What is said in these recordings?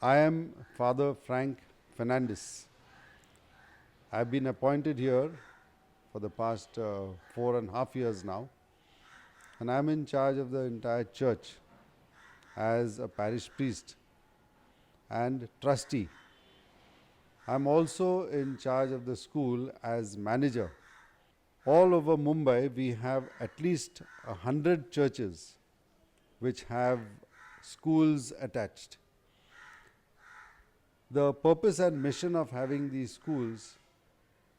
I am Father Frank Fernandez. I've been appointed here for the past 4.5 years now, and I'm in charge of the entire church as a parish priest and trustee. I'm also in charge of the school as manager. All over Mumbai, we have at least 100 churches which have schools attached. The purpose and mission of having these schools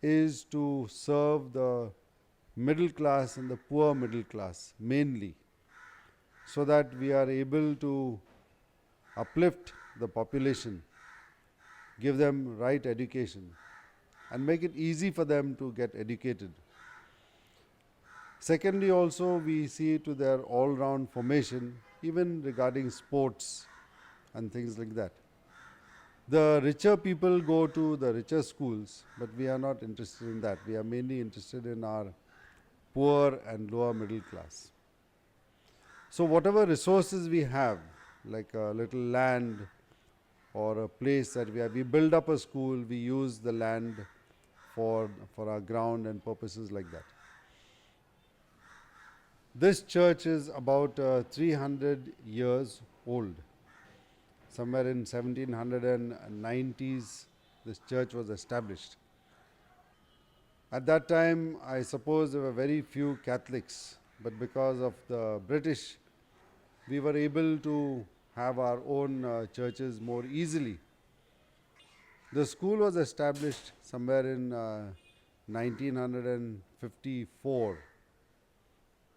is to serve the middle class and the poor middle class mainly, so that we are able to uplift the population, give them right education, and make it easy for them to get educated. Secondly, also we see to their all-round formation, even regarding sports and things like that. The richer people go to the richer schools, but we are not interested in that. We are mainly interested in our poor and lower middle class. So whatever resources we have, like a little land or a place that we build up a school, we use the land for our ground and purposes like that. This church is about 300 years old. Somewhere in 1790s, this church was established. At that time, I suppose there were very few Catholics, but because of the British, we were able to have our own churches more easily. The school was established somewhere in 1954,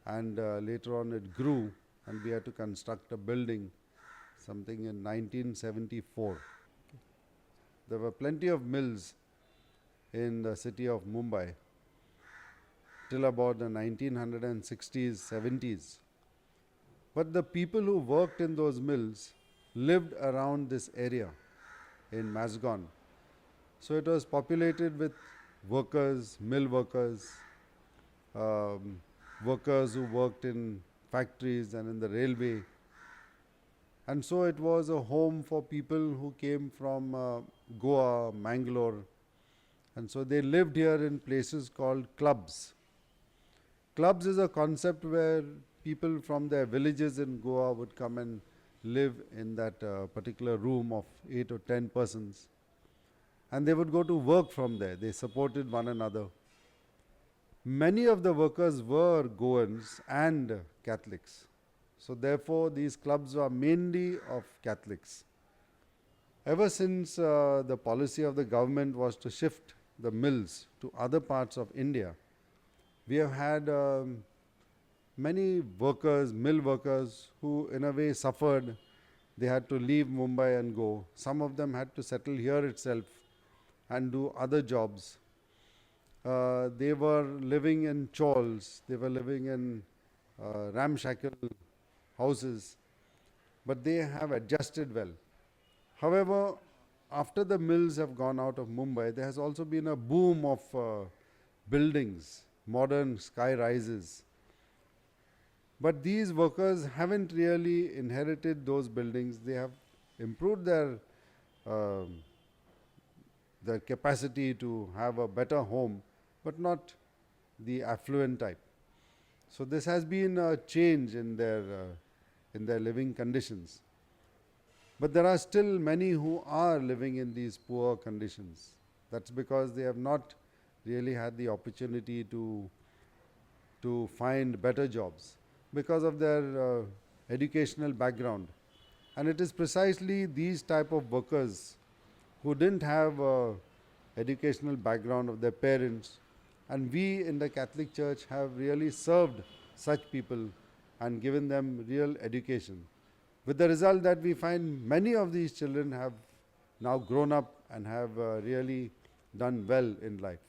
and later on it grew, and we had to construct a building something in 1974. There were plenty of mills in the city of Mumbai till about the 1960s, 70s. But the people who worked in those mills lived around this area in Mazgaon. So it was populated with workers, mill workers, workers who worked in factories and in the railway. And so it was a home for people who came from Goa, Mangalore. And so they lived here in places called clubs. Clubs is a concept where people from their villages in Goa would come and live in that particular room of 8 or 10 persons. And they would go to work from there. They supported one another. Many of the workers were Goans and Catholics. So therefore, these clubs were mainly of Catholics. Ever since the policy of the government was to shift the mills to other parts of India, we have had many workers, mill workers, who in a way suffered. They had to leave Mumbai and go. Some of them had to settle here itself and do other jobs. They were living in chawls. They were living in ramshackle houses, but they have adjusted well. However, after the mills have gone out of Mumbai, there has also been a boom of buildings, modern sky rises. But these workers haven't really inherited those buildings. They have improved their capacity to have a better home, but not the affluent type. So this has been a change in their living conditions. But there are still many who are living in these poor conditions. That's because they have not really had the opportunity to find better jobs because of their educational background. And it is precisely these type of workers who didn't have educational background of their parents, and we in the Catholic Church have really served such people and given them real education, with the result that we find many of these children have now grown up and have really done well in life.